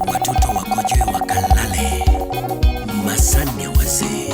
Watoto wakojoe wakalale, masani ya wazee.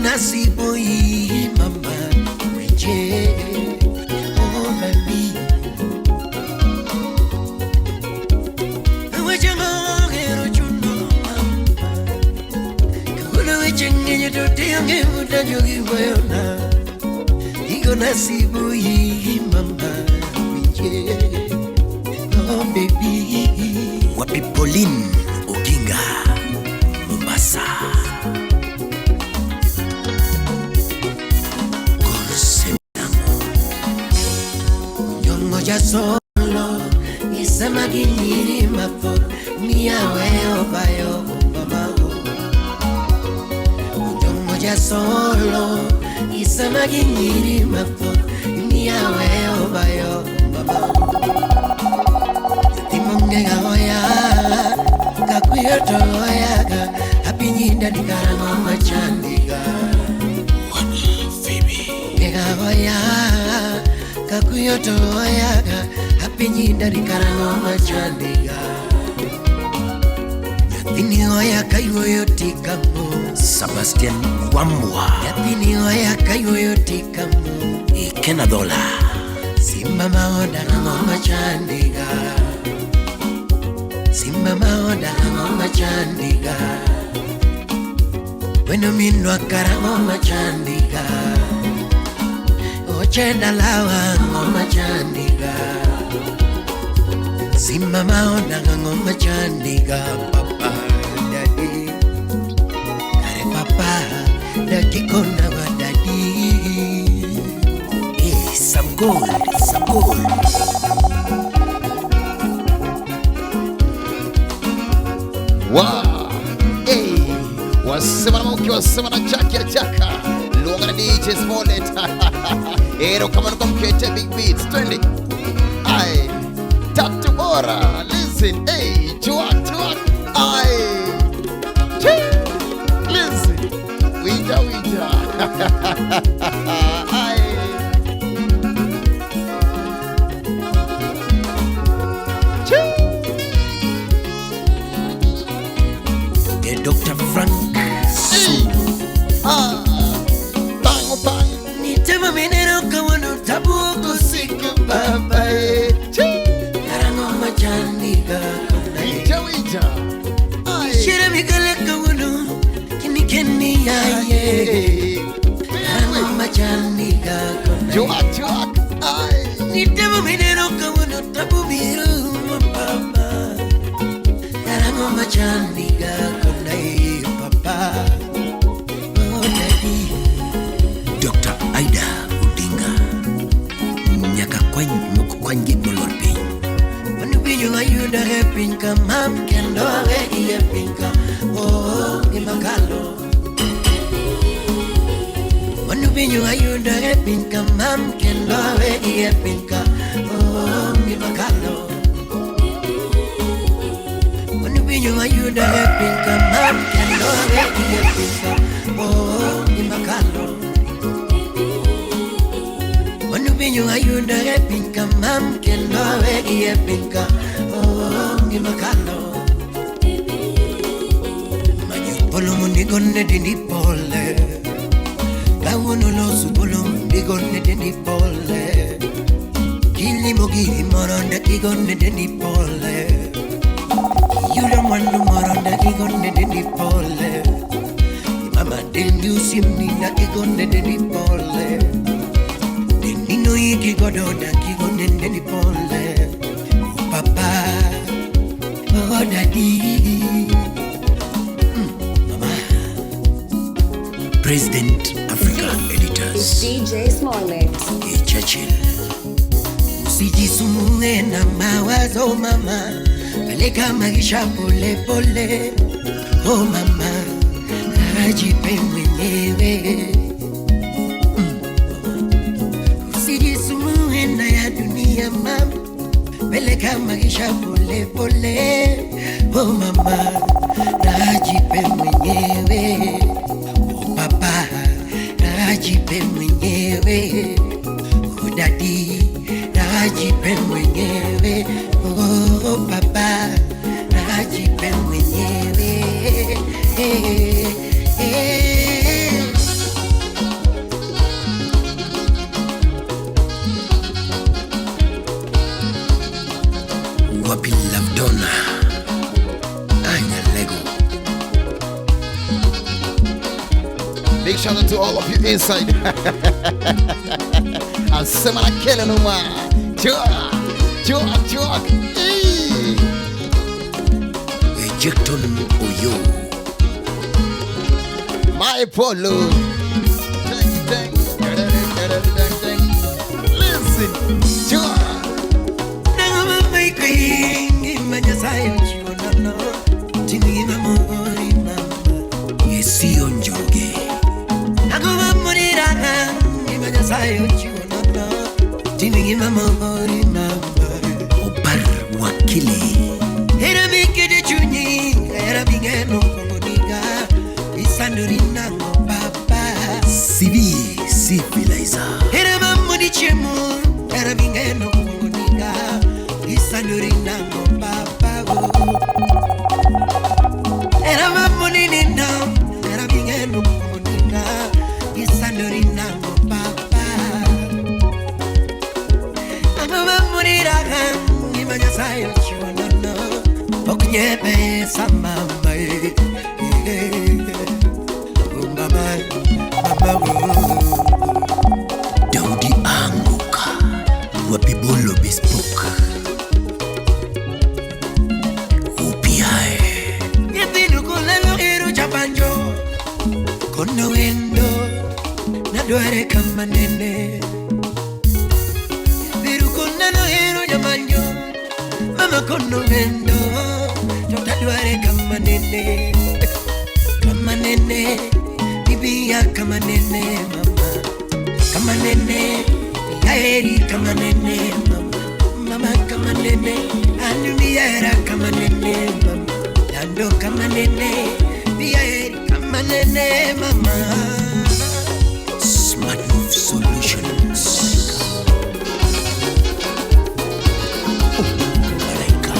Nasibu hii mama mwenje, oh baby. Wajangero chuno mama, kuna wajangenya tote yange utajogi wayona. Iko nasibu hii mama mwenje, oh baby. Wapi Pauline Oginga, Mombasa. Ya solo isema ginyiri mapo miawe obayo mama Ujongo ya solo isema ginyiri mapo miawe obayo mama Timonge gaoya kakuyoto oyaga happy nyinda dikarama machandiga Phoebe gaoya kakuyoto oyaga happy nyinda dikarango machandiga Yathini oyaga yoyo tikamo Sebastian Wambua Yathini oyaga yoyo tikamo Ikena Dola Simba maoda nango machandiga Simba maoda nango machandiga Weno minwa karango machandiga Chenda lawa ngoma chandiga Simba maona ngoma chandiga Papa daddy Kare papa Daki kona wa daddy Hey, some gold, some gold Wow, hey Wasema na mauki, wasema na chaki ya chaka Luonga na DJ Smollett Ero kama nuko mkete big beats Twende Aye Tatu bora Listen Hey Chuak chuak Aye Listen Wija wija Aye Dr. Frank Su Bang bang Nitema menero kawano tabu kusika baba Karango machandiga Wija wija Shira mikale kawano Kini keni ya ye Karango machandiga Chuak chuak Aye Nitema menero kawano tabu miru baba Karango machandiga konai papa Oh daddy Dr. Aida Odinga Nyaka kwanyi molorpi Wanu binyo ayuda repinka Mam kendo awegi repinka Oh imakalo Wanu binyo ayuda repinka Mam kendo awegi repinka Oh imakalo Wanu binyo ayuda repinka Mam kendo awegi repinka Oh imakalo Wanu binyo ayuda repinka Mam kendo awegi repinka Oh imakalo Polo mundi gonne dindi pole Kawono lo su polo mundi gonne dindi pole Kili mogi moronda ki gonne dindi pole Yura mwandu moronda ki gonne dindi pole Madendi usimnina kigonde deni pole. Denino iki gododa kigonde deni pole. Papa, oh daddy. Mama. President Africa Editors. DJ Smollett. Churchill. Usijisumbue na mawazo mama. Peleka maisha pole pole. Oh mama, ajipe mwenyewe. Usijisumbue na ya dunia mama. Peleka maisha pole pole. Oh mama, ajipe mwenyewe. Oh papa, ajipe mwenyewe. Oh daddy, ajipe mwenyewe. Oh papa, ajipe mwenyewe. Wapi Lavdona Anya Lego. Big shout out to all of you inside. Asema na kele numa. Chuak. Ejecton Oyo. My polo. Dang. Listen. Chuak. Nangama mai kwengi majasayo chionano. Tini mamo ori mama. Yesi onjoge. Nangama morira majasayo chionano. Tini mamo ori mama. Obar wakili. Era mikede chunyi. Era bingeno komodiga. Isandurina ngo papa. Civilizer. Era mamudi chemu. Era bingeno komodiga. Isandurina ngo papa. Era mamudi nina. Era bingeno komodiga. Isandurina ngo papa. Ama mamudi raga. Imanya sayo chionano. Oknyebe samama. Daudi Anguka Wapibolo Bespoke Upiae Nyebilu kulelo hiru chapanjo Kono wendo Nadware kama nene Nyebilu kulelo hiru chapanjo Mama kono wendo Totadware kama nene Kama nene Bibia kama nene mama. Kama nene Yaeri kama nene mama. Mama kama nene Anumiera kama nene mama. Dando kama nene Yaeri kama nene mama. Smart Move Solutions. Malaika.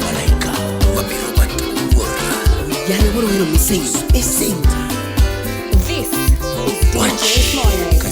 Malaika. Wapirobatu Wora. Yale what are we missing? Missing. This is DJ Smollett.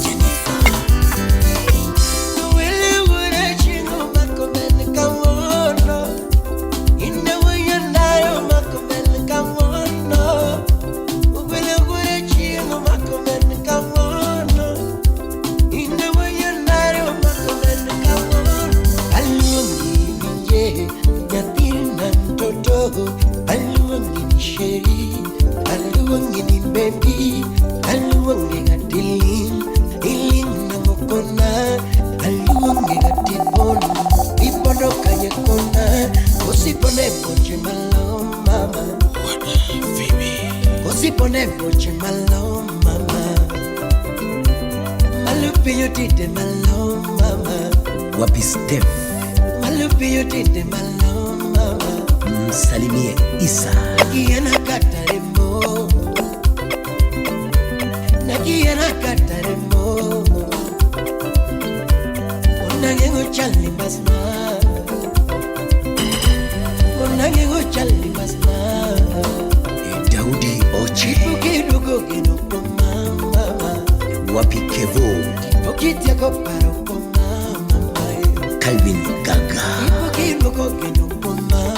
Usipone poche malo mama. Malupi you did the malo mama. Wapi Steph Malupi you did the malo mama. Msalimie Isa Nakiana kataremo. Nakiana kataremo. Onangengo chali basma. Onangengo chali basma. Daudi Oche Kidugo Kidugo mama. Wapi Kevo Okitia koparo mama. Calvin Gaga Kidugo Kidugo mama.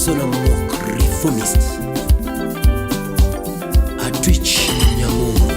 Solomon reformist. A Twitch Nyamu.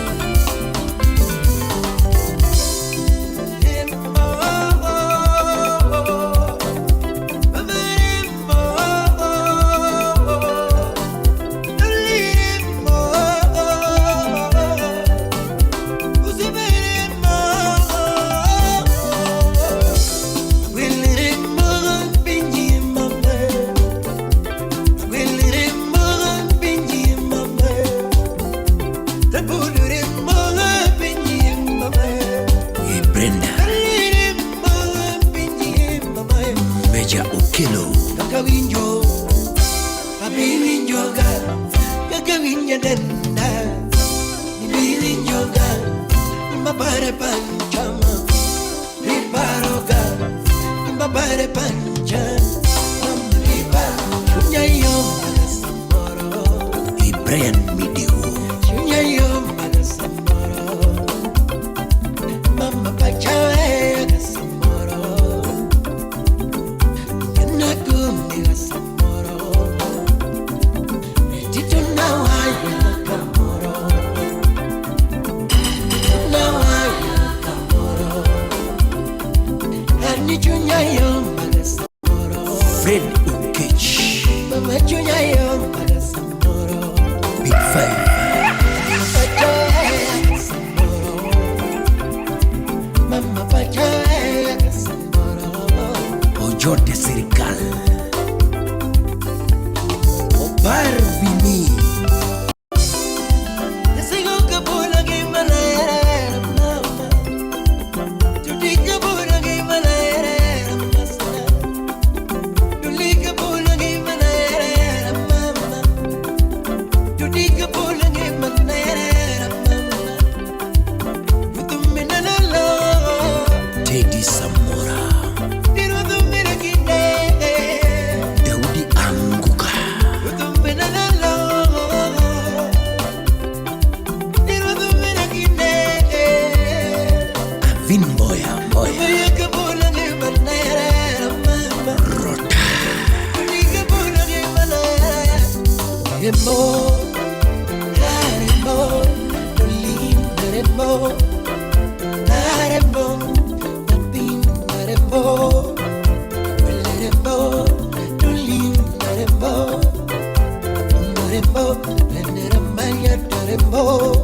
Oh,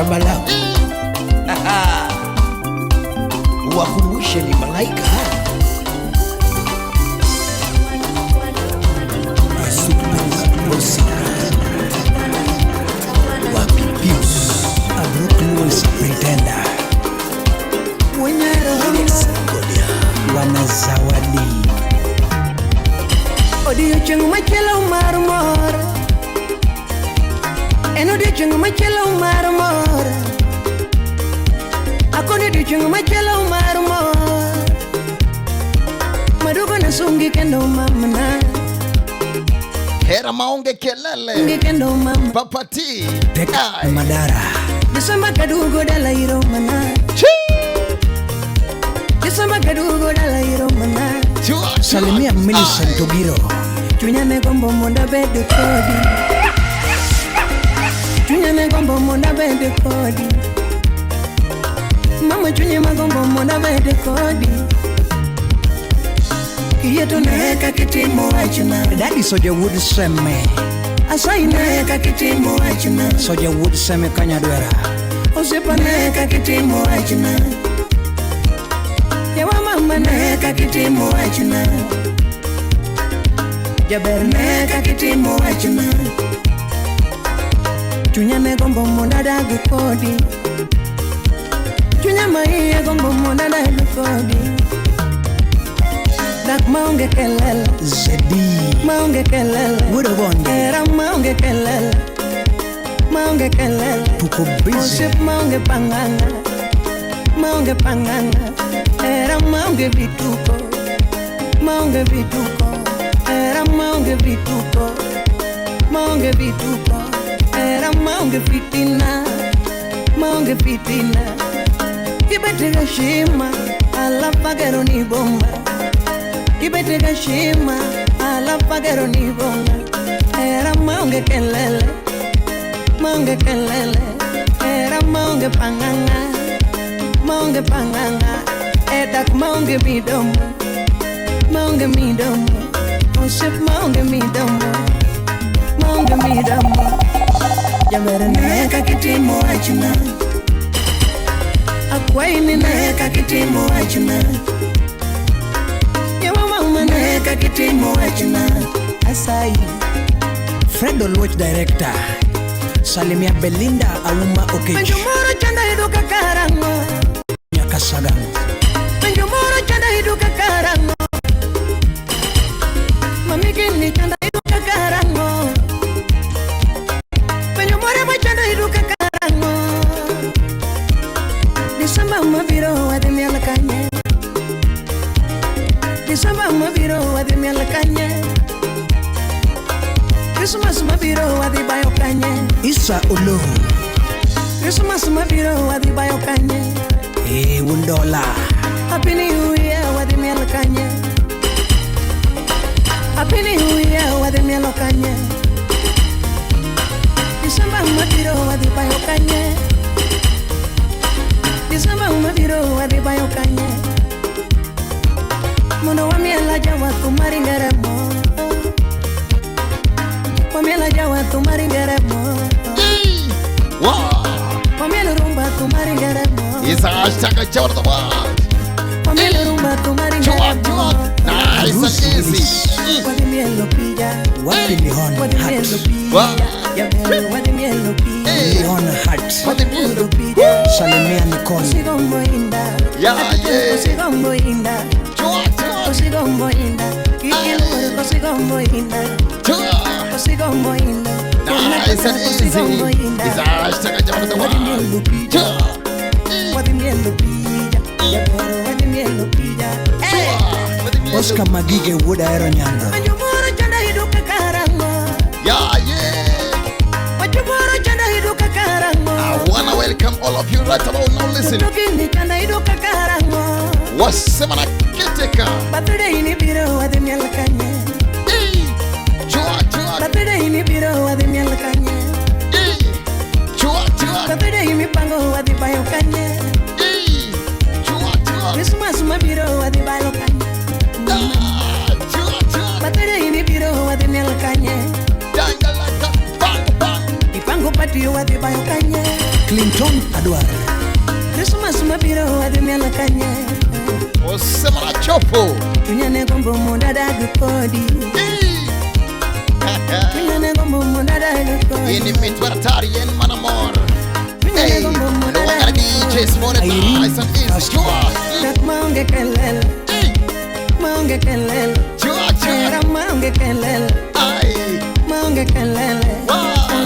Chambalau. Wakumbushe ni malaika. Pretender wanazawadi odio chungu machelo marmor eno dio chungu machelo marmor akoni dio chungu machelo marmor madugo na sungi kendo mamna hera maonge kelele sungi kendo mamna papati peka madara Disamba kadugo dala iro mana Disamba kadugo dala iro mana Salimia Millicent Togiro Chunya me gombo monda bede kodi Chunya me gombo monda bede kodi Mama chunya me gombo monda bede kodi Kiyeto neka kitimo achuna Daddy Soja would seme Asai neka kitimo achuna Soja would seme kanyadwera Osepa neka kitimo achuna Yawa mama neka kitimo achuna Jaber neka kitimo achuna Chunya me gombo monda dagu kodi Chunya maiye gombo monda dagu kodi Dak maunge kelele Zedi Maunge kelele Woodawonde Era maunge kelele Maunge kelele Tuko busy Osip maunge panganga Maunge panganga Era maunge vituko Maunge vituko Era maunge vituko Maunge vituko Era maunge fitina Maunge fitina Kibetega shima Alapagero ni bomba Kibetega shima Alapagero ni bomba Era maunge kelele Maunge kelele Era maunge panganga Maunge panganga Edak maunge midomo Maunge midomo Osip maunge midomo Maunge midomo Jamere neka kitimo achuna Akwaini neka kitimo achuna Yawa mama neka kitimo achuna Asai Fredo Lodge Director Salimia Belinda Auma Okech Penjumoro chanda hiduka karango Nyakasagano Penjumoro chanda hiduka karango Mamigini chanda hiduka karango Penjumoro chanda hiduka karango Disamba mabiro wadimi alakanye Disamba mabiro wadimi alakanye Christmas mabiro wadi bayo kanye Isa Olo Christmas mabiro wadi bayo kanye Wundola Happy New Year wadi mielo kanye Happy New Year wadi mielo kanye December mabiro wadi bayo kanye December mabiro wadi bayo kanye Mono wa miela jawa kumari ngeremo Pamela jawa tumari ngeremo Pamela rumba tumari ngeremo Isa hashtag jawa the world Pamela rumba tumari ngeremo Nice and easy Wadi mielo pija Wadi lihon hat Wadi mielo pija Lihon hat Wadi mielo pija Salimia Nikon Osigombo inda Osigombo inda Osigombo inda Kikilur Osigombo inda Osigombo inda Nice and easy Isa hashtag jawa the world Wadi mielo pija Wadi mielo pija Oscar Magige Wood Aero Nyando Majumoro chanda hiduka karango Majumoro chanda hiduka karango I wanna welcome all of you right about now. Listen Tukini chanda hiduka karango Wasemana kiteka Birthday ini biro wadi mielo kanye Birthday ini biro wadi mielo kanye Birthday ini pango wadi bayo kanye Christmas mabiro wadi bayo kanye Birthday ini biro wadi mielo kanye Ipango patio wadi bayo kanye Clinton adwar Christmas mabiro wadhi mielo kanye Osema na chopo Tunyane gombo monda dagu kodi Tunyane gombo monda dagu kodi Ini mitwaratari yen manamor Hey, luangana DJ Smollett Nice and easy Nak maunge kelele Maunge kelele Era maunge kelele Maunge kelele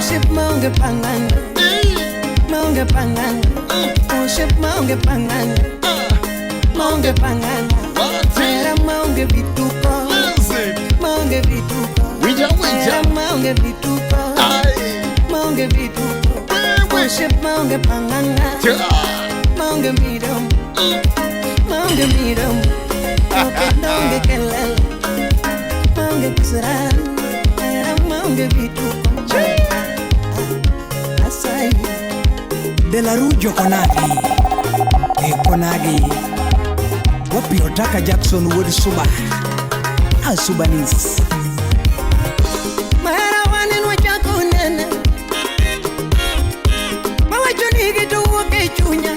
Ship maunge pangang Maunge pangang Ship maunge pangang Maunge pangang Era maunge vituko Maunge vituko Era maunge vituko Maunge vituko Ship maunge pangang Maunge midom Maunge midom Maunge kelele Maunge kisran Era maunge vituko Asai De la Rujo Konagi Konagi Wapi Otaka Jackson Wood Suba Subanis Mahara wanin wachako nene Mawacho nigi to uoke chunya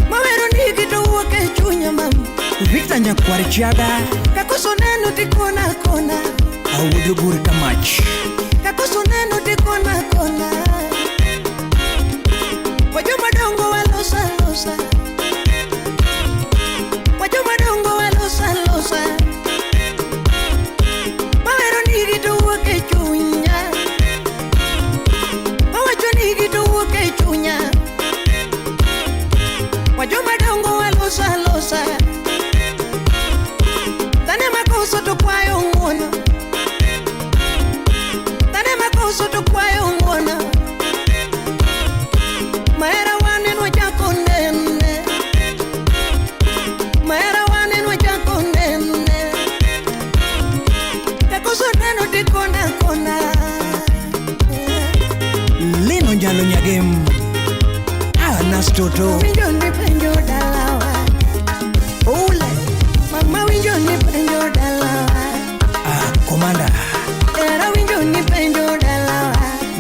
Mawero nigi to uoke chunya mam Victor Nyakwari Chiaga Kakoso neno tikona kona Awudu guri kamach Kakoso neno tikona kona Wajoma dongo walosa losa Wajoma dongo walosa losa Mawero nigi to uoke chunya Mawacho nigi to uoke chunya Wajoma dongo walosa losa Tane makoso to kwayo ngono Tane makoso to kwayo ngono Mahera wanen wachako nene Mahera wanen wachako nene Kakoso neno tikona kona Lino njalo nyagem Anastoto Winjo ni penjo dalawa Ole Mama winjo ni penjo dalawa Komanda Era winjo ni penjo dalawa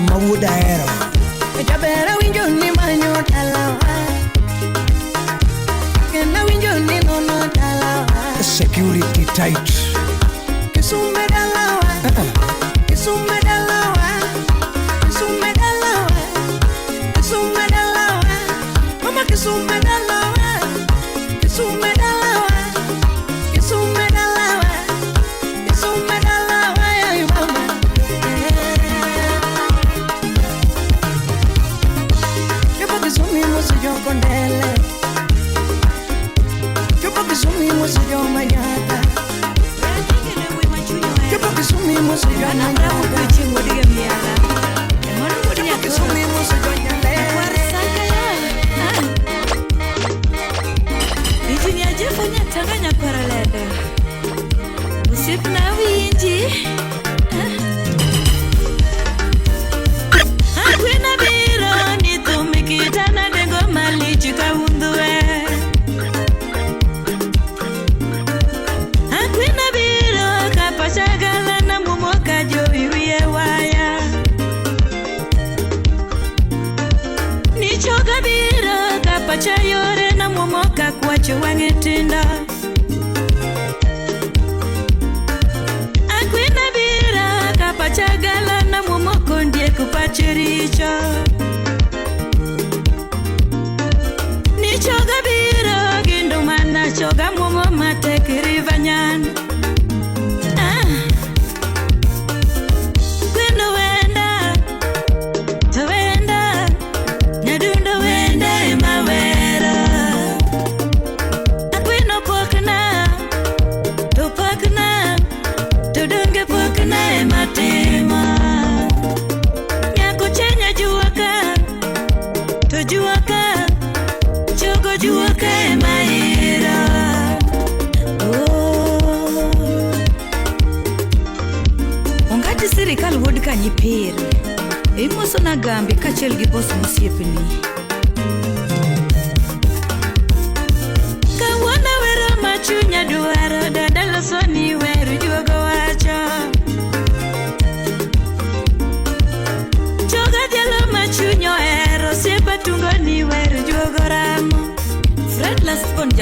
Mawuda ero Ejabera winjo ni manyo dalawa Kena winjo ni nono dalawa Security tight Kisume dalawa Kisume dalawa Kisume dalawa Kisume dalawa Mama kisume dalawa Kisume dalawa Kisume dalawa Kisume dalawa ya mama Yopo kisumi musu yoko ndele Yopo kisumi musu yoko manyata Yopo kisumi musu yoko manyata Yopo kisumi musu yoko nyandele Ijini ajefanya tanganya paralele Usip na winji Akwina biro ni tumikitana dengo malichi kaundue Akwina biro kapashagala na mumoka joviwie waya Nichoga biro kapachayore na mumoka kwacho wangetinda Akwina bira kapachagala na mumoko ndie kupachiricho Nichoga bira gindu mana choga mumo matekiri vanyan Kwinu wenda Tawenda Nadundo wenda imawera Akwino pokna Tupakna Tudunge pokna imatima Nyako chenya juwaka Tujuwaka Chogo juwaka imaira Ongati sirikal wod kanyipiri Imoso na gambi kachel gi boss musiepni Kawana wero machunya duaro Dadalo soni weru juogo wacho Choga jalo machunyo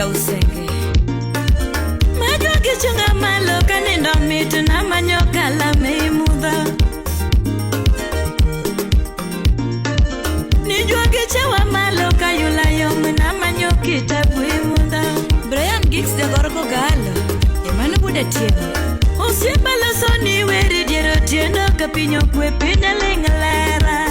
la usenge Majo kichunga malo kanindo mitu na manyoka la meimudha Nijua kichewa malo kayula yomu na manyoki tabu imudha Brian Giggs de gorko galo Yemanu bude tieno Usipa la soni weri diero tieno Kapinyo kwe pinda lengalera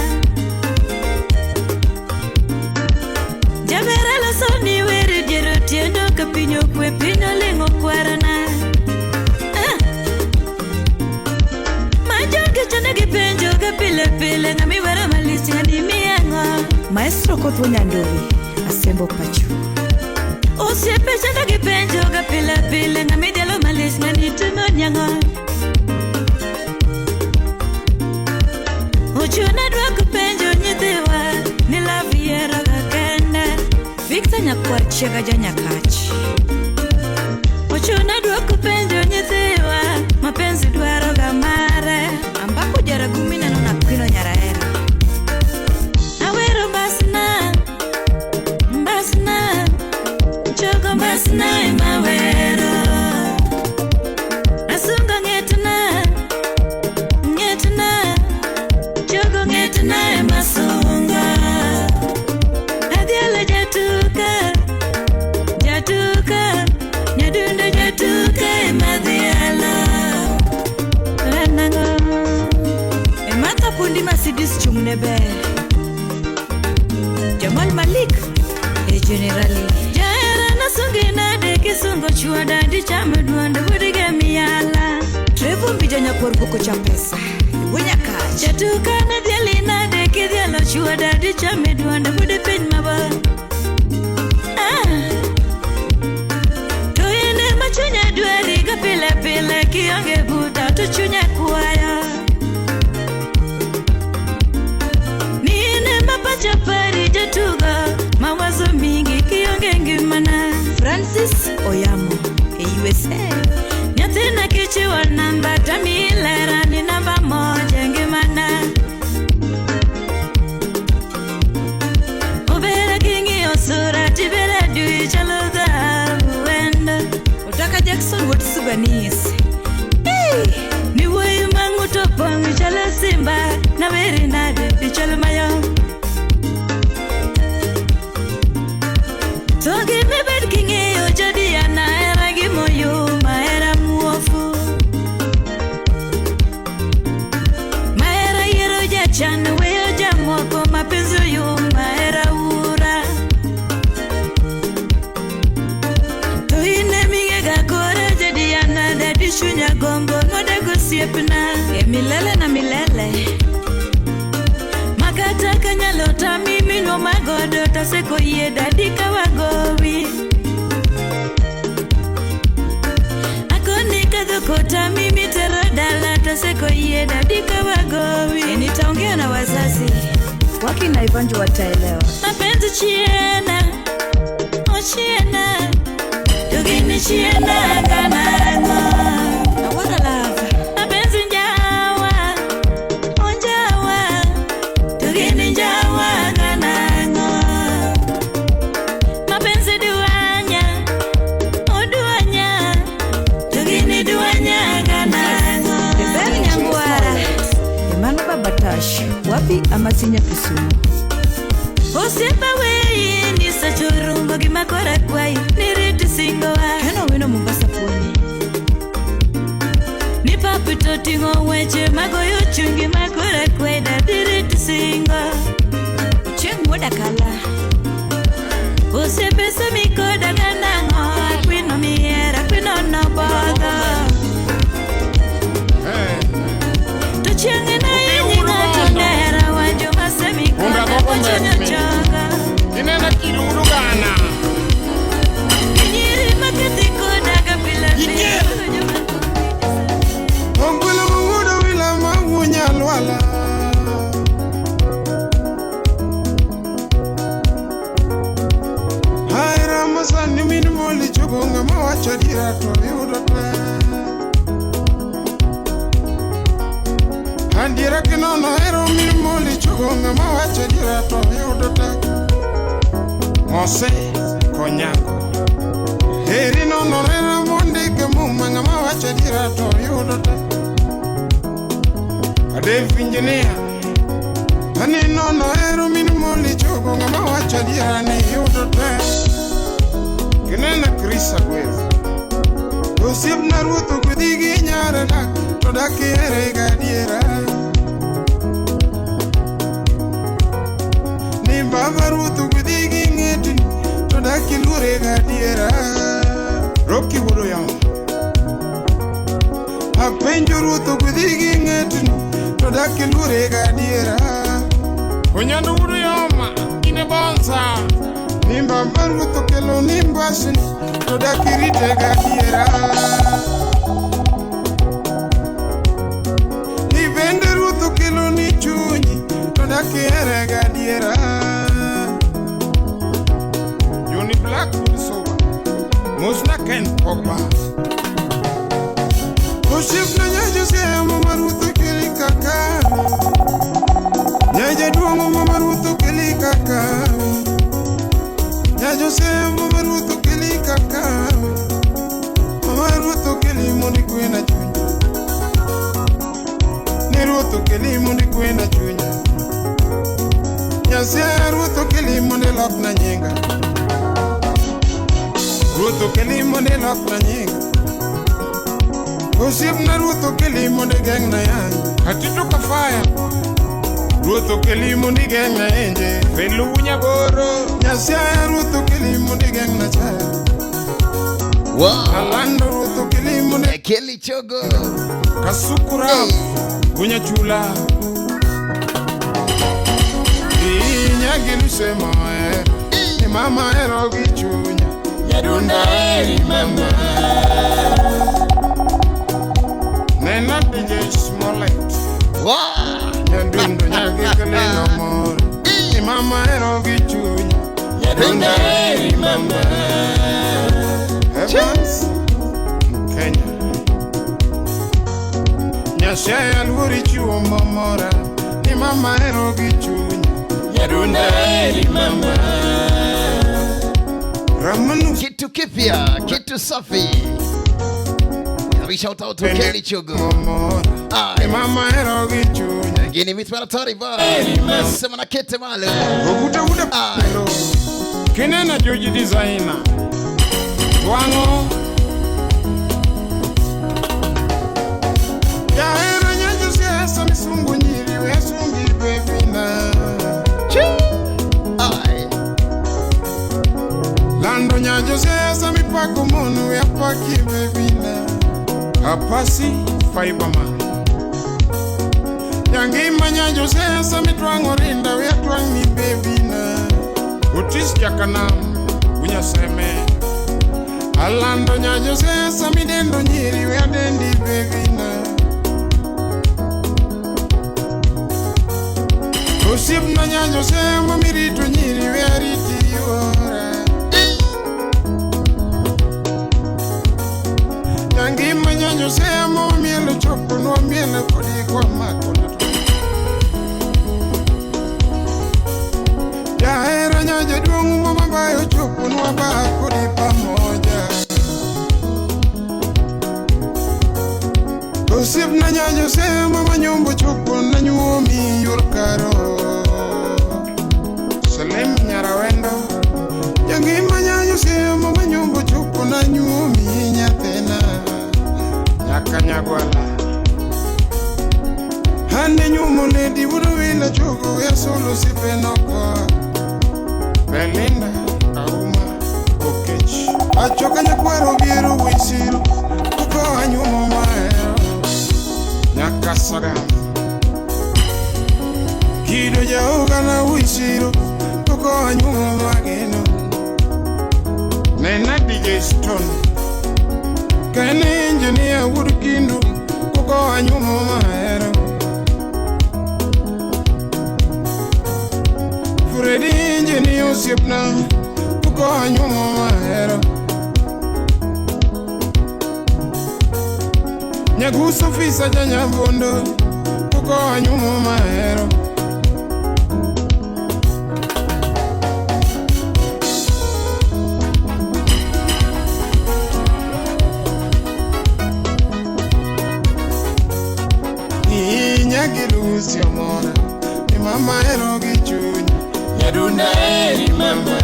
Jabera la soni weri diero tieno Kapinyo kwe pinda lengo kwarana Majonge chana kipenjo kapile pile Ngami wara malisi hadi miyango Maestro Kothwo Nyandowi Asembo Pachu Usipe chana kipenjo kapile pile Ngami dialo malisi ngani tumo nyango Uchuna dwa kupenjo nyithiwa Nilaviero kakenda Victor Nyakwar Chega Janyakachi Uchuna dwa kupenjo nyithiwa Mapenzi dwaro gamare Ambako jara gumina nuna kwino nyaraera Awero mbasna Mbasna Chogo mbasna imawero Asunga ngetuna Ngetuna Chogo ngetuna imasunga Adiala jatuka Jatuka Nyadunda jatuka imadhiala Renango Emata pundi Mercedes chumnebe Jamal Malik Generali Jaira nasungina deke sungo chua dadi chameduanda budige miyala Trevo mbijanya porbuko cha pesa Bunya kaji Chatuka na dialina deke dialo chua dadi chameduanda bude penj maba Toyene machunya duari kapile pile kionge buta tuchunya kuaya Nine mapacha pari jatuga Mawazo mingi kionge ngimana Francis Oyamo USA Nyathina kichiwa namba tamilera ni namba moja ngimana Ubera kingi osura tibera dui chaludha uenda Utaka Jackson Wood Subanese Ni wayu mangu topongu chala simba Na veri nade pichalo mayo Togi me bed kinge yo jadi ana era gimoyo maera muofu Maera yero jachana weyo jamoko mapenzo yo maera ura Toine minge gakora jadi ana dadi shunya gombo Node gosiepna milele na milele Makata kanyalota mimi no magodo Taseko ye dadi kawagowi Akoni kadhukota mimi terodala Taseko ye dadi kawagowi Nitaongea na wazazi Wakina Ivanjo wataelewa Mapenzi chiena Ochiena Tugini chiena kanango Na wada lava Mapenzi njawa Onjawa Tugini njawa kanango Mapenzi duanya Oduanya Tugini duanya kanango Bebeni nyangwara Emanu babatash Wapi amasinya Kisumu Usipa wei Nisa churumbo gimakora kwai Niriti singoa Heno wino Mombasa pwani Nipa pito tingo weche Magoyo chungi makora kwai Niriti singoa Ucheng woda kala Usipa semikoda ganango Kwino miera Kwino no boga Tuchengi na inyi ngatonera Wajuma semikoda Wachanya choga Inena kiruru gana Nyiri makati koda kapila pila Ongwila mungudo wila mangunya lwala Haira masani mini moli chugunga mawacha dirato yudota Handira kinono hairo mini moli chugunga mawacha dirato yudota Mose Konyango Eri no norera monde ke mumanga mawacha dirato yudote. Ade finjenia. Ani no noero minimoli chogo nga mawacha dirani yudote. Kenena krisa kwezi. Osip na ruto kudigi nyara dak. Todaki ere gadiera. Baba rutu kudigi ngeti toda kilure gadiera Rocky wudo yam Apenjo rutu kudigi ngeti toda kilure gadiera Onyando wudo yam ine bonsa Baba rutu kelo nimbasin toda kirite gadiera Ibende rutu kelo ni chunyi toda kere gadiera Black Soba, Musna Ken Pogba. Oship na nyaja se mamaruto kili kaka. Nyaja duongo mamaruto kili kaka. Nyaja se mamaruto kili kaka. Mamaruto kili mundi kwenda chunya. Niruto kili mundi kwenda chunya. Nyase ruto kili mundi lok na nyinga. Ruto kelimo de lok na nyinga Osip na ruto kelimo de geng na yang Hatitu kafaya Ruto kelimo de geng na enje Felu nyagoro Nyasya ruto kelimo de geng na chaya Wow. Alando ruto kelimo de Kelly Chogo Kasukura Gunya chula Inyagilu sema Ni mama erogi chunya Yadunda remember Nena DJ Smollett Wow. Yadunda nyagikale no more Ni mama erogi chunya Yadunda remember Evans Kenya Nyashaya luri chuo momora Ni mama erogi chunya Yadunda remember Kitu kipya, kitu safi. Shout out to Kelly Chogo. Mama erogi chunya Gini mitwala tariba. Sema na kete male. Okuta uda pelo Kenena Joji designer Wango Ya era nyanyo siasa misungu nyiri wesungi bebina Lando nyanyo siasa mipako monu ya paki bebina Apasi Fiberman Yangima nyanyo siasa mitwango rinda wetuangi bebina Utis jakanam Unya seme Alando nyanyo siasa midendo nyiri weadendi bebina Osip na nyanyo sema mirito nyiri weariti yora Yangima nyanyo sema mielo chopo no mielo kodi kwa makona Ya era nyanyo duongu mama bayo chopo no ba kodi pamoja Osip na nyanyo sema manyombo chopo na nyuomi yorkaro Salim nyarawendo Yangima nyanyo sema manyombo chopo na nyuomi nyathena Nyakanyagwala Hande nyumo ledi wudu wila chogo ya solo sipenoko Belinda Auma Okech Achoka nyakwaro biero wisiru Uko anyumo maero Nyakasagam Kido jauga na wisiru Uko anyumo mageno Nena DJ Stone Kene engineer Woodkindu Uko anyumo maero Freddy engineer Sipna Uko anyumo maero Nyaguso fisa janyabondo Uko anyumo maero heri mama.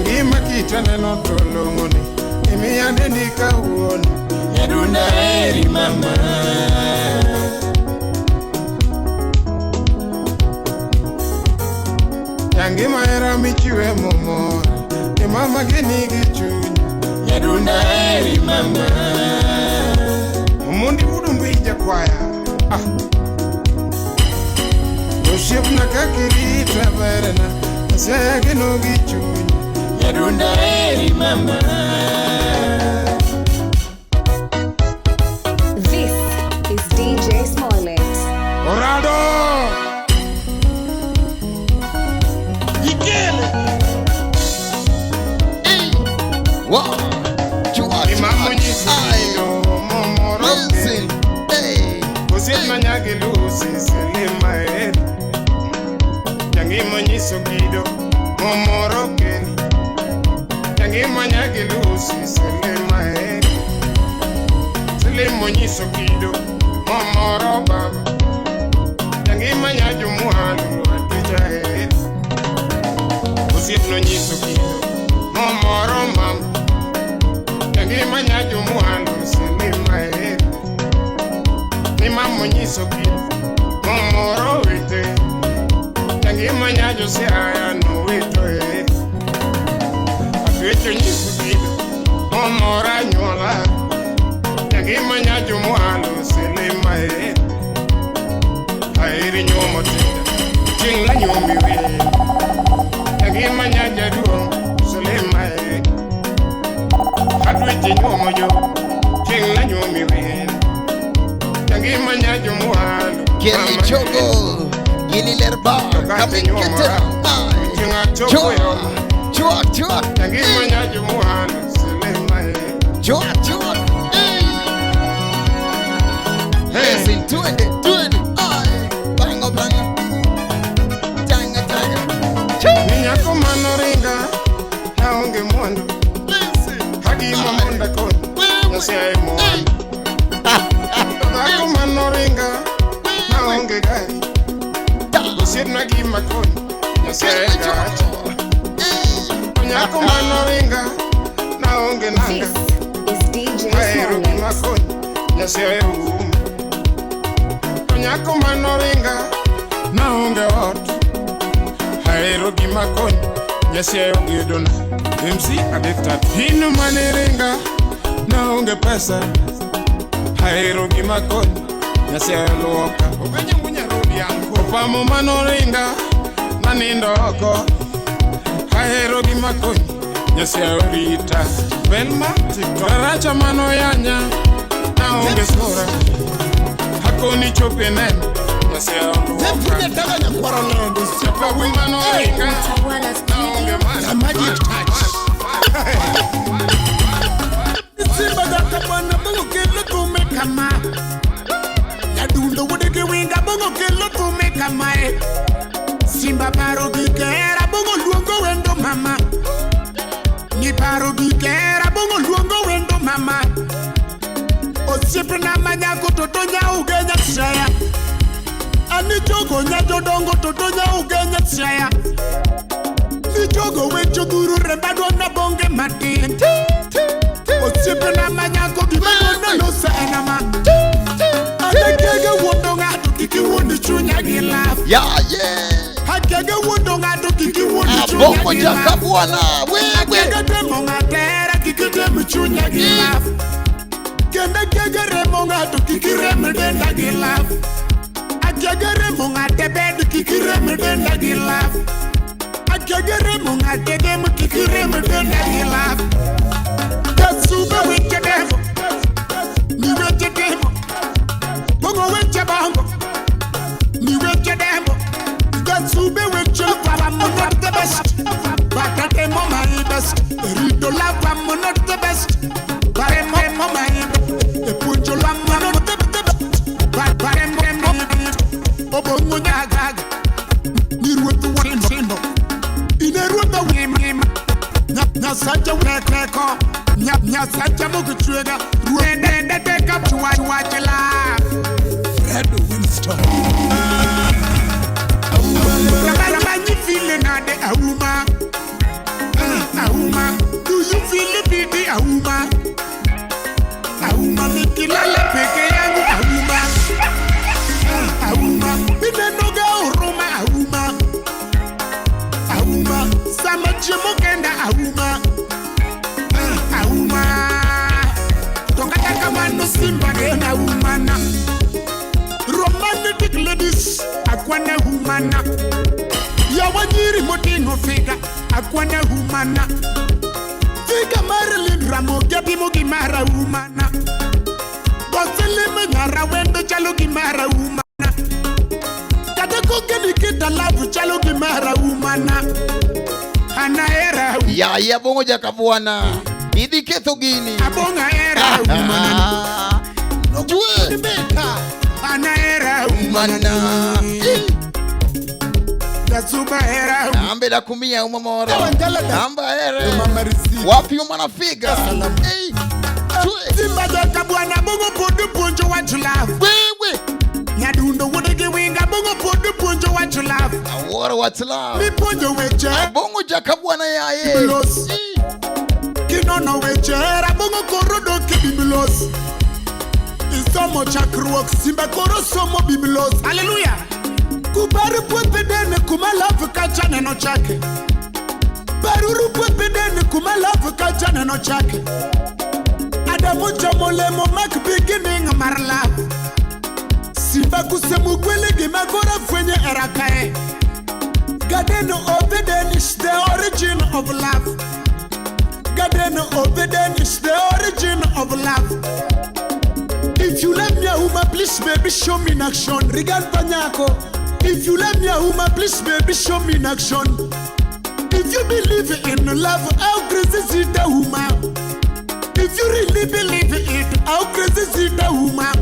Ngima kitane no tolongoni imiyande nikauoni yadunda heri mama. Ngima era michiwe momor mama gini gichuny yadunda heri mama. Mundi udumbuija kwaya Oshipna kakirita verena Asagino gichuny yadunda heri mama. This is DJ Smollett. Orado Yikele Wow. Imamo nyisido momoroke Kusit manyagi lusi silima eri Yangimo nyisugido momoroke Yangimo nyagi lusi silima eri Silimo nyisugido momoro baba Yangimo nyaju muhalu atija eri Kusit no nyisugido momoro mama Ngima nyaju muhandu silima heri Nima munyiso kido Momoro wite Ngima nyaju si haya no wito heri Atuecho nyiso kido Momora nyola Ngima nyaju muhandu silima heri Hairi nyomo tinda Chingla nyomi wiri Ngima nyaja duo silima heri Adweche nyomo yo King la nyomi win Yangima nyajo muhalo Kelly Chogo Gini lerba Kami kete Chua Chua Yangima nyajo muhalo Selema Chua Listen tuende Bango Tanga Ninyako manoringa Naonge mwando Hagima monda kod Nasi ay mwando Nako manoringa Naonge gari Usit nagima kod Nasi ay gachi Nyako manoringa Naonge nanga This is DJ Airu Smollett. makon Nasi ay umu Nyako manoringa Naonge hot Airu makon Nasi ay ugidona MC addicted Hinu maniringa Naonge pesa Hairu gimakoni Nyasi aluoka Ugenye mwenye rudi yangu Upamu manoringa Nanindo oko Hairu gimakoni Nyasi aurita Velma Taracha mano yanya Naonge sura Hakoni chope nene Nyasi aluoka Sipa wimanoringa Naonge mana Simba daka bwana bongo kelo tume kama Yadundo wudeke winga bongo kelo tume kama Simba paro gikera bongo luongo wendo mama Ni paro gikera bongo luongo wendo mama Osipe na manyako totonya ugenya tsaya Ani jogo nyato dongo totonya ugenya tsaya Ni jogo wecho duru rembado na bonge matin Osipe na manyako gimano na no senama Hakege wondo ngatu kiki wondi chunya gilaf Hakege wondo ngatu kiki wondi chunya gilaf Hakege demo ngatera kiki demo chunya gilaf Kende kege remo ngatu kiki reme denda gilaf Hakege remo ngate bedu kiki reme denda gilaf Hakege remo ngate demo kiki reme denda gilaf Suba wiche demo Ni wiche demo Bongo wiche bongo Ni wiche demo Sube wiche Papa I'm not the best But I demo my best Rido la I'm not the best But I'm my best Punjo la I'm not the best But I'm my best Obongo nyagaga Ni ruwetu wimbo Ine ruwetu wimbo Na sacha wekeko Nya sacha mukuchwega Ruende de teka chuwa chila Fred Ruto. Rabanyi feeling ade auma. Auma. Do you feel the beat auma? Auma mikilala peke yangu auma. Auma. Bine noga uruma auma. Auma. Sama jemo kenda auma. Auma. Tongata kama no simba kenda umana. Romantic ladies akwana humana. Yawanyiri modingo figa akwana humana. Figa Marilyn Ramo gabi mogi mara humana. Gosele menyara wendo chalo gi mara humana. Kata kokeni kita lavu chalo gi mara humana. Ana era ya bongo jakabuana idi ketho gini abonga era humana. no jue Beta ana era humana. Yatsuba era ambe da kumia umamoro Tawanjalada. amba ere Mama Risi. wapi umana figa Salam. hey jue Simba jaka bwana bongo podu ponjo what you love. wewe Nyadundo wodege winga bongo podu ponjo what you love. awora what's love Mi ponjo weche bongo jakabuana yaye Bibilos. Kinono weche rabongo korodo ke bibilos. Isomo chakruok simba koro somo bibilos. Hallelujah. Kubaru pwepedene kumalavu kachane no chake. Baruru pwepedene kumalavu kachane no chake. Adamu chamolemo mak beginning mar love. Simba kusemu gwele gimagora fwenye erakae. Garden Obeden is the origin of love. Garden Obeden is the origin of love. If you love me, Uma, please, baby, show me in action. Rigan Panyako. If you love me, Uma, please, baby, show me in action. If you believe in love, how crazy is it, Uma? If you really believe it, how crazy is it, Uma?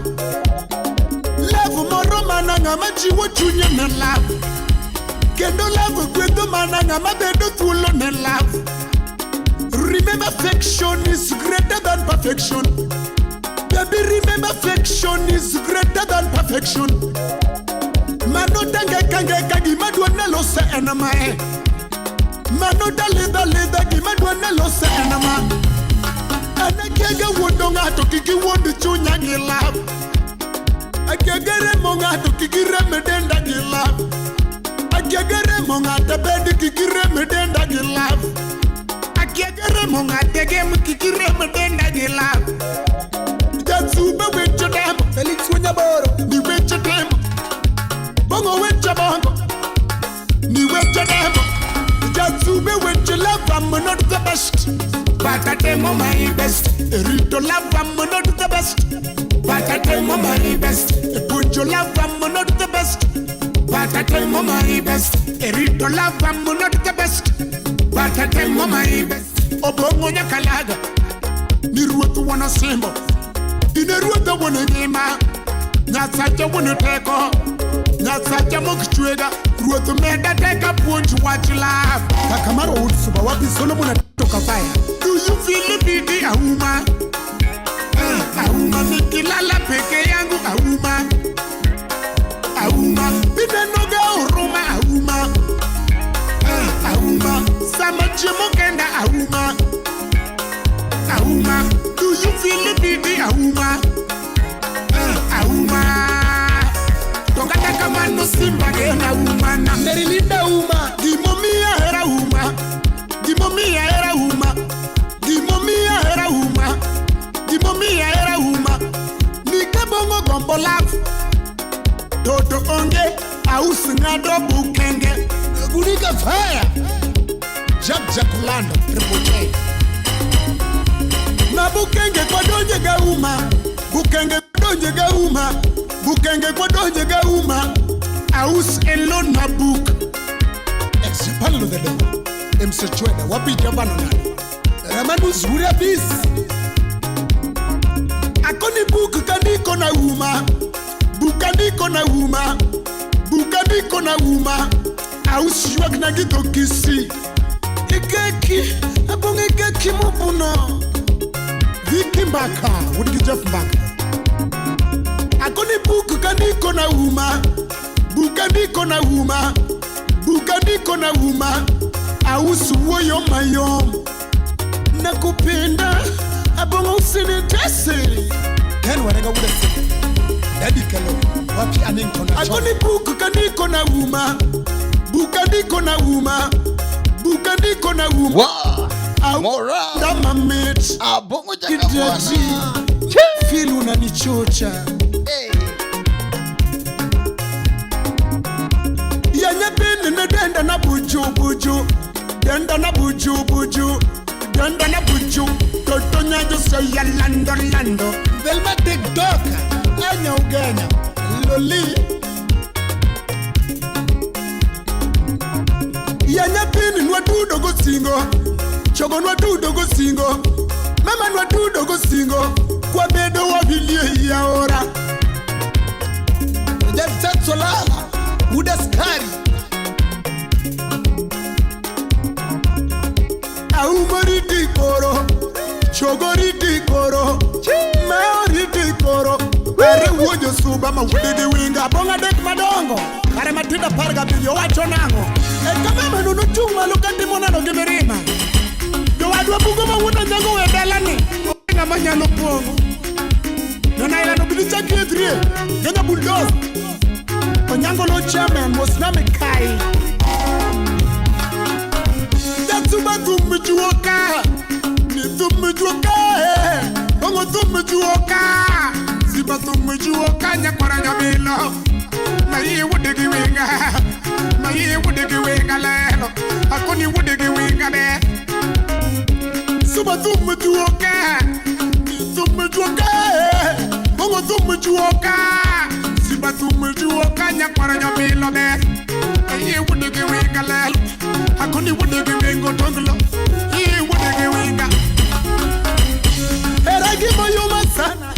Love more mananga machi what you need love. Kendo love kwendo mananga mabedo tulo ne love. Remember affection is greater than perfection. Baby, remember affection is greater than perfection. Mano tange kange kagi madwana lo se enamae. Mano dale gi madwana lo se enama. Anakega wondonga to kiki wondi chunya gi love. Akegere monga to kiki remedenda gi love. Akegere monga to bedi kiki remedenda gi love. Akegere monga tege kiki remedenda gi love. Yatsuba wecha dem, Felix Wenyaboro, ni wecha dem. Bongo wecha bongo, ni wecha dem. Yatsube wecha love, I'm not the best, but I tell my best. Rito love, I'm not the best, but I tell my best. Put your love, I'm not the best, but I tell my best. Rito love, I'm not the best, but I tell my best. Obongo nyakalaga, ni ruotu wana simbo. Ineruota wana nima, nyasacha wana teko, nyasacha mokichwega, ruotu meda teka punch what you love. Kakamaro utsuba wapi Solomon toka fire. Do you feel the beat auma? Auma mikilala peke yangu auma. Auma bine noga uruma auma. Auma sama jemo kenda auma. Auma, do you feel the beat auma? Auma tongata kama no simba kenda auma na Merilinda auma. Gimomia era auma. Gimomia era auma. Gimomia era auma. Gimomia era auma. Nikabongo gombo love. Toto onge ausingado bukenge. Gunika fire. Jakulando Triple J. Na bukenge kwa donje gauma. Bukenge kwa donje gauma. Bukenge kwa donje gauma. Aus alone na book. Exipalo the devil. Msechweda wapi jabano nani. Ramanu zuria bis. Akoni book kaniko na uma. Bukandiko na uma. Bukandiko na uma. Aus yuak na gito kisi. Ikeki. Abonge keki mubuno. Viki Mbaka, Woody Jeff Mbaka. Akoni buku kaniko na uma. Bukandiko na uma. Bukandiko na uma. Ausu woyo mayom. Nakupenda. Abongo usinitese. Ken wanega uda siku. Daddy kalo. Wapi aninko na chofu. Akoni buku kaniko na uma. Bukandiko na uma. Bukandiko na uma. Wow. Mora. Dama mate. Abongo jaka mwana. Feel unanichocha. Hey. Yanya bini na denda na buju buju. Denda na buju buju. Denda na buju. Toto nyajo soya lando lando. Velma tiktoka. Anya ugenya. Loli. Yanya bini nwa dudo go singo. Chogo nwa dudo go singo. Mama nwa dudo go singo. Kwa bedo wa bilie ya ora. Jefta solala. Uda skari. Aumori di koro. Chogori di koro. Meori di koro. Were wojo suba ma wudigi winga. Bonga dek madongo. Kare matinda parga bilio wacho nango. Kama nunu chuma lukati mona no gimerima. Yo adwa bugo ma wuda nyango wedelani. Nga manyalo pongo. Nona ila no bilicha kiedrie. Genya bulldoze. Onyango no chairman was name kai. Datuma tumijuoka. Ni tumijuoka. Ongo tumijuoka. Siba tumijuoka nyakwara nyamilo. Na ye wudigi winga. Na ye wudigi winga lelo. Akoni wudigi winga de. Siba tumijuoka. Ni tumijuoka. Ongo tumijuoka. Siba tumijuoka nyakwara nyamilo de. Na ye wudigi winga lelo. Akoni wudigi winga tonglo. Ye wudigi winga. Eragi moyuma sana.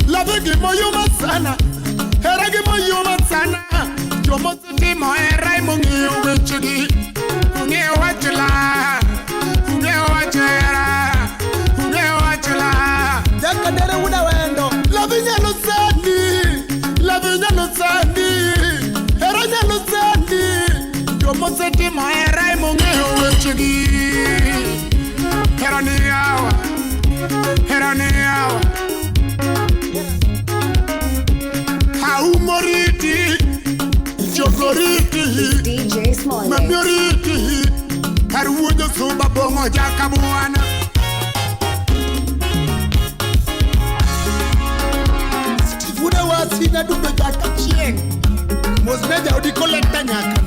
Lavegi moyuma sana. Eragi moyuma sana. Jomo siti mo erai mungi uwechigi. Unge wachila. Unge wachera. Unge wachila. Jaka dere uda wendo. Lavinya no sandi. Lavinya no sandi. Eranya no sandi. Jomo siti mo erai mungi uwechigi. Herani yawa. Herani yawa. Haumoriti. Chokoriti. DJ Smallest. Mamyoriti. Karujo suba bongo jaka buana. Uda wasina dupe jaka chieng. Mosmeja udikoleta nyaka.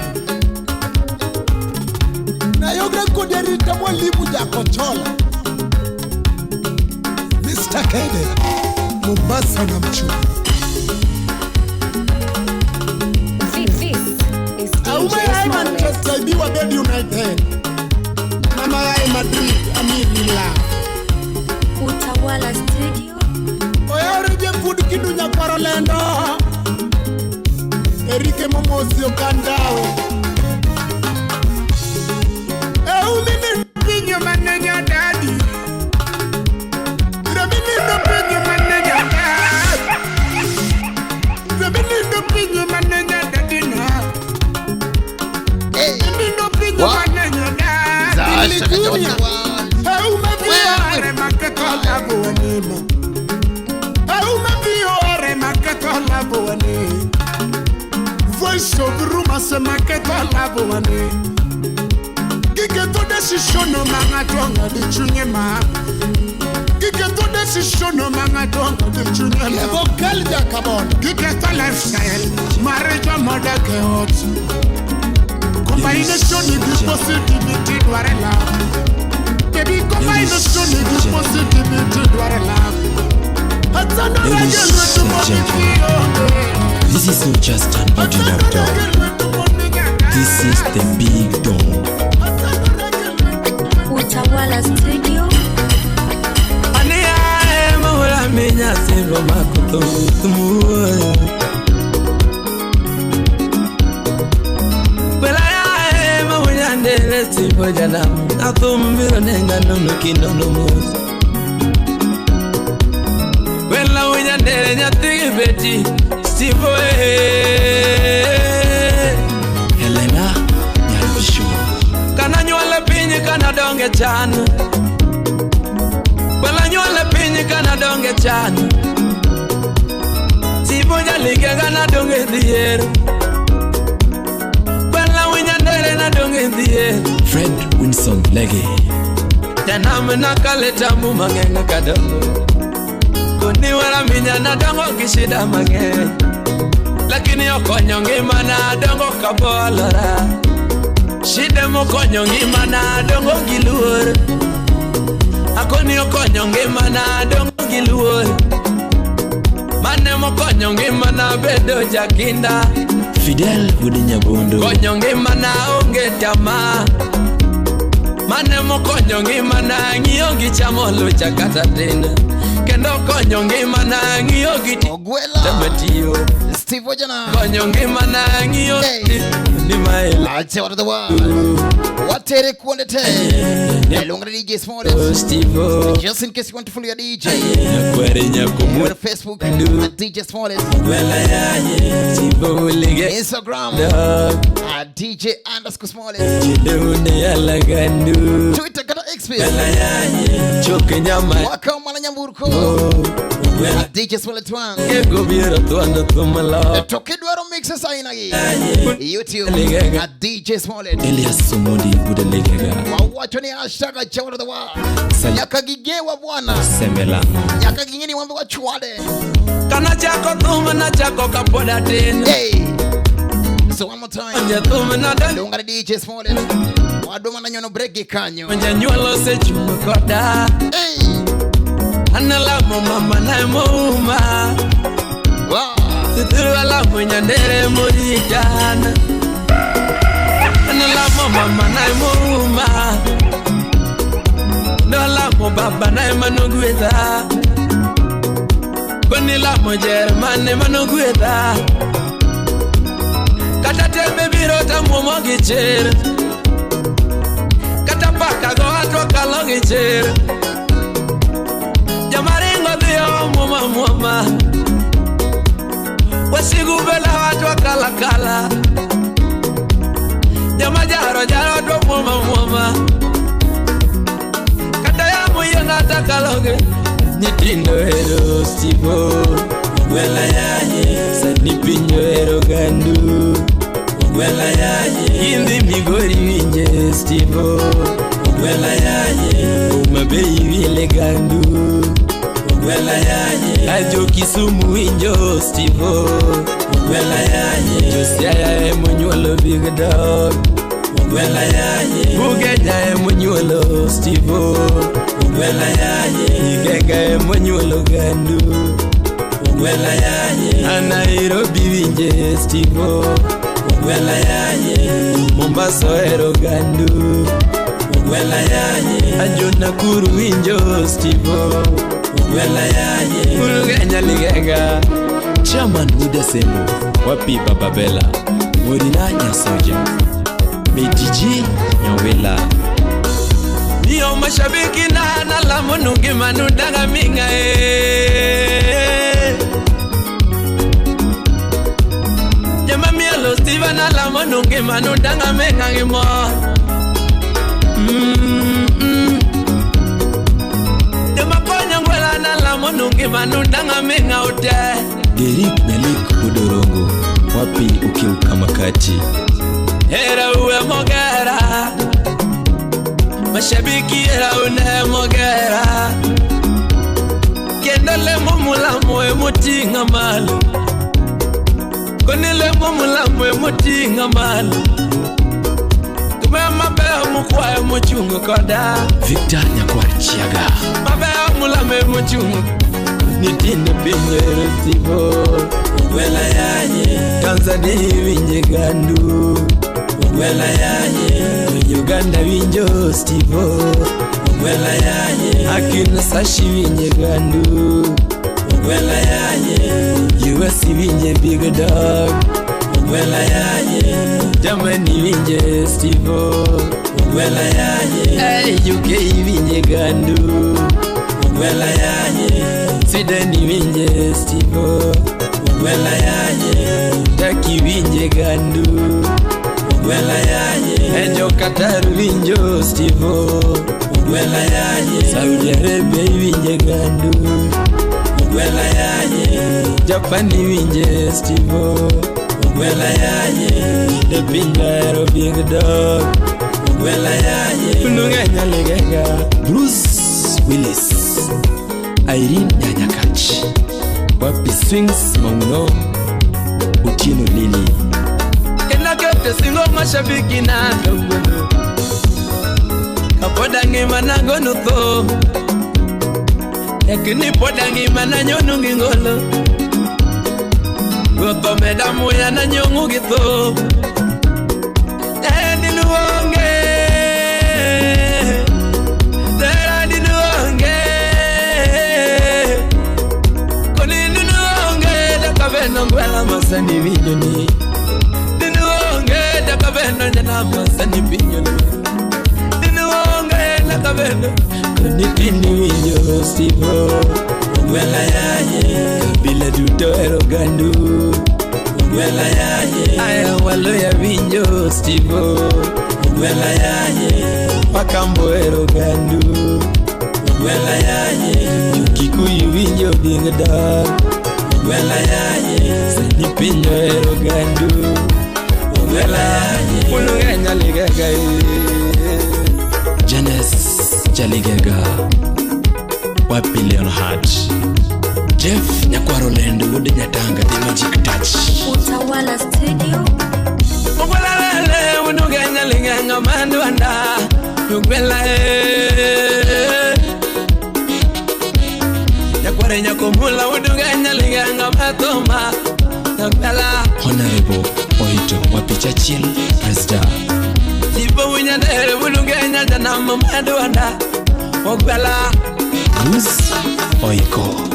Na yogre kuderita mwalimu jako chola. Mr. Kede. Mombasa na mchuma. This is Aume DJ ya Smallest. Manchester ibiwa Bed United. Mama ya Madrid Amirila. Utawala Studio. Oyareje food kidunya Parolendo. Erike Momosi Okandawe. Eumini pinyo manenya daddy. Remini no pinyo manenya daddy. Remini no pinyo manenya daddy na. Hey. Remini no pinyo What? manenya daddy. Zasha na Junior. jawa. Aume biore maketola buanima. Aume biore maketola buanima. Voice of Ruma se maketola buanima. Kike to decisiono manga tonga di chunyema. Kike to decisiono manga tonga di chunyema. Lebo kalja kabon. Kike to lifestyle. Marriage a mother ke hot. Combination is positivity dwarela. Baby combination is positivity dwarela. Atana ragel wetu moniki. This is not just an ordinary dog. This is the big dog. Utawala Studio. Ania mahula menya sero makuto tumu. Belaya mahula ndele sipo jana. Atumbiro nenga nono kinono mus. Wela winya ndere nyathi beti Steve Helena Nyalvisho Kana nyuale pinyi kana donge chan Wela nyuale pinyi kana donge chan Steve nyalige kana donge dhier Wela winya ndere na donge dhier Fred Winson Lege Janame nakaleta mu mangenga kadongo Kuni wala minya na dongo kishida mange Lakini yokonyo ngima na dongo kabolora Shide mokonyo ngima na dongo giluor Akoni yokonyo ngima na dongo giluor Mane mokonyo ngima na bedo jakinda Fidel Udinyabondo Konyo ngima na onge tama Mane mokonyo ngima na ng'iyo gi chamo lucha kata tena Kendo konyo ngima na ng'iyo gi Ogwela Steve Ojana Konyo ngima na ng'iyo ni maela I'll tell the world What Tere Kwande Te Longer DJ Small Steve Just in case you want to follow your DJ Kwere nyakumu Go to Facebook at DJ Smallest Wela yaye Steve ulige Instagram at DJ_Smallest Jidune yala gandu Twitter kata XP Wela yaye Choke nyama Waka Mala Nyamburko at DJ Smallest 1 Kego biro tuando tumala Toke Dwaro Mixes Ainagi YouTube at DJ Smallest Elias Somodi Budelegega Wawacho ni hashtag Chawara the World Nyaka gigewa bwana Semela Nyaka gingeni wambe wa chwade Kana chako tume na chako kapoda tena Hey So one more time Nje tume na dani Lunga DJ Smallest Waduma na nyono breki kanyo Nje nyuelo se chume koda Hey Anala mo mama na mo uma Wow Tuturu ala mo nyandere mo jitana Anala mo mama na mo uma Dola mo baba na manogweza Konila mo jermane manogweza Kata tembe birota mo gicher Kata paka go atwa kalo gicher Jamaringo dio mwama Wasigu bela atwa kala kala Jamajaro jaro do mwama Kata ya muyanga takaloge Nitindo hero Stivo Wela yaye Sani pinyo hero gandu Wela yaye Indi migori winje Stivo Wela yaye Umabei wile gandu Wela yaye Ajo Kisumu winjo Stivo Wela yaye Josiaya emunyolo big dog Wela yaye Bugeja emunyolo Stivo Wela yaye Igenga emunyolo gandu Wela yaye Anairobi winje Stivo Wela yaye Mombasa ero gandu Wela yaye Ajo Nakuru winjo Stivo Wela yaye Urugenya ligenga Chairman Muda Sembo Wapi Baba Bella Murina Nyasoja BTG Nyawela Niyo mashabiki na nalamu nungima nudanga minga Jama mielo Steve nalamu nungima nudanga minga ngimo Jama konya ngwela nalamu nungima nudanga minga ute Derek Nalik Udorongo Wapi ukiuka makati Era uwe mogera Mashabiki era une mogera Kendale mumula mwe mutinga malu Konile mumula mwe mutinga malu Tume mabea mukwae muchungu koda Victor Nyakwachiaga Mabea mula me muchungu Nitinde pinyo Stivo Wela yaye Tanzania winje gandu Wela yaye Uganda winjo Stivo Wela yaye Akina Sashi winje gandu Wela yaye US winje big dog Wela yaye Germany winje Stivo Wela yaye UK winje gandu Wela yaye Sideni winje Stivo Ogwela yaye Taki winje gandu Ogwela yaye Ejo Qatar winjo Stivo Ogwela yaye Saudi Arabia winje gandu Ogwela yaye Japani winje Stivo Ogwela yaye The Pinga Big Dog Ogwela yaye Unungenya legega Bruce Willis Irene Nyanyakach Wapi Swings Mauno Utieno Lili Kena kete singo mashabiki na ndogono Kapoda ngima na gono tho Ekini poda ngima na nyonu ngingolo Goto medamu ya na nyongu githo Eni luonge Terani luonge Konini luonge Dakaveno ngwela masani vinyoni Dinuonge Dakaveno njana masani vinyoni Dinuonge Dakaveno Konitini vinyo Stivo Ogwela yaye Kabila duto erogandu Ogwela yaye Aya walo ya vinyo Stivo Ogwela yaye Pakambo erogandu Ogwela yaye Yukikuyu vinyo bingda Ogwela yaye Sani pinyo erogandu Ogwela yaye Unungenya ligega Janice Jaligega Wapi Leonhard Jeff Nyakwaro Lendo Wode Nyatanga The Magic Touch Utawala Studio. Ogwela lele Unungenya ligega Manduanda Ogwela Nyakware Nyakomula Unungenya ligega Matoma Ogwela Honorable Oito Wapi Chachil Presda Sipo Winyadere Unungenya Janama Manduanda Ogwela Bruce Oiko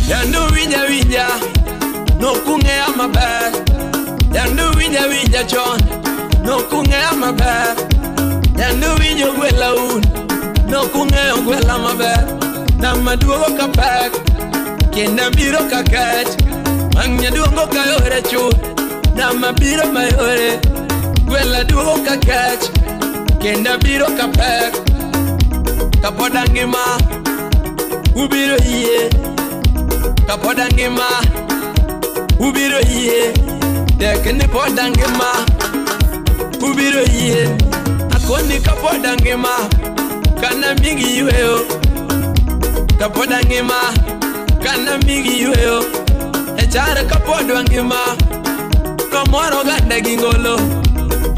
Yandu winja No kunge amaber Yandu winja John No kunge amaber Yandu winja Ogwela un No kunge Ogwela maber Namaduogo kapek Kenda biro kakech Mangnya duongo kayore chu Namabiro mayore Gwela duogo kakech Kenda biro kapek Kapoda ngima Ubiro iye Kapoda ngima Ubiro iye Dekini poda ngima Ubiro iye Akoni kapoda ngima Kana mingi yueo Kapoda ngima Kana mingi yueo Echare kapoda ngima Nomoro ganda gingolo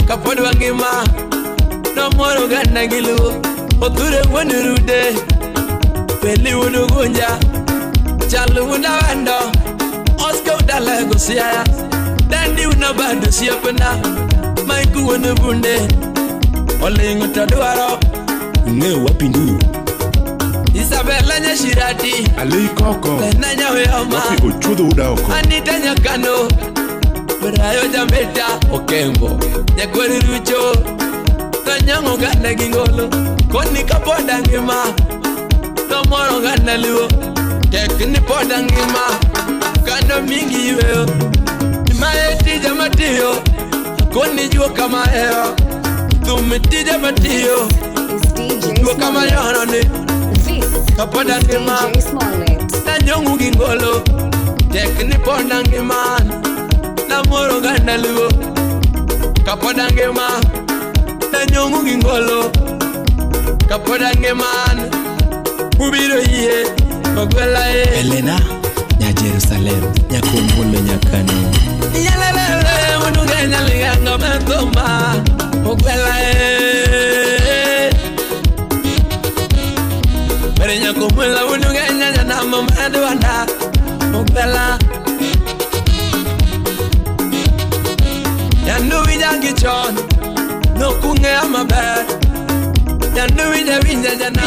Kapoda ngima Nomoro ganda gilu Oture wanurude Peli unugunja Chalu unawando Oscar udalego siya Dandi unabando siyapena Maiku unubunde Olingo taduaro Nge wapindu Isabella Nyashirati Ali Koko Lena Nyaweoma Wapi Ochudo Udaoko Anita Nyakano Brayo Jameta Okembo Nyakweri Rucho Kanyango ganda gingolo Koni kapoda ngima Nomoro ganda liwo Tekini poda ngima Kando mingi iweo Nimaetija matiyo Koni juo kama heo Tumitija matiyo Is DJ Juo kama yononi This Kapoda is ngima DJ Smollett. Nanyongu gingolo Tekini poda ngima Nomoro ganda liwo Kapoda ngima Nanyongu gingolo Kapoda ngeman Ubiro iye Ogwela e Elena Nya Jerusalem Nya Kumbulo Nya Kano Yalelele Unungenya liganga Matoma Ogwela e Mere Nya Kumbulo Unungenya Janama Maduanda Ogwela Yandu Wijangi John No kunge amaber Yandu winja jana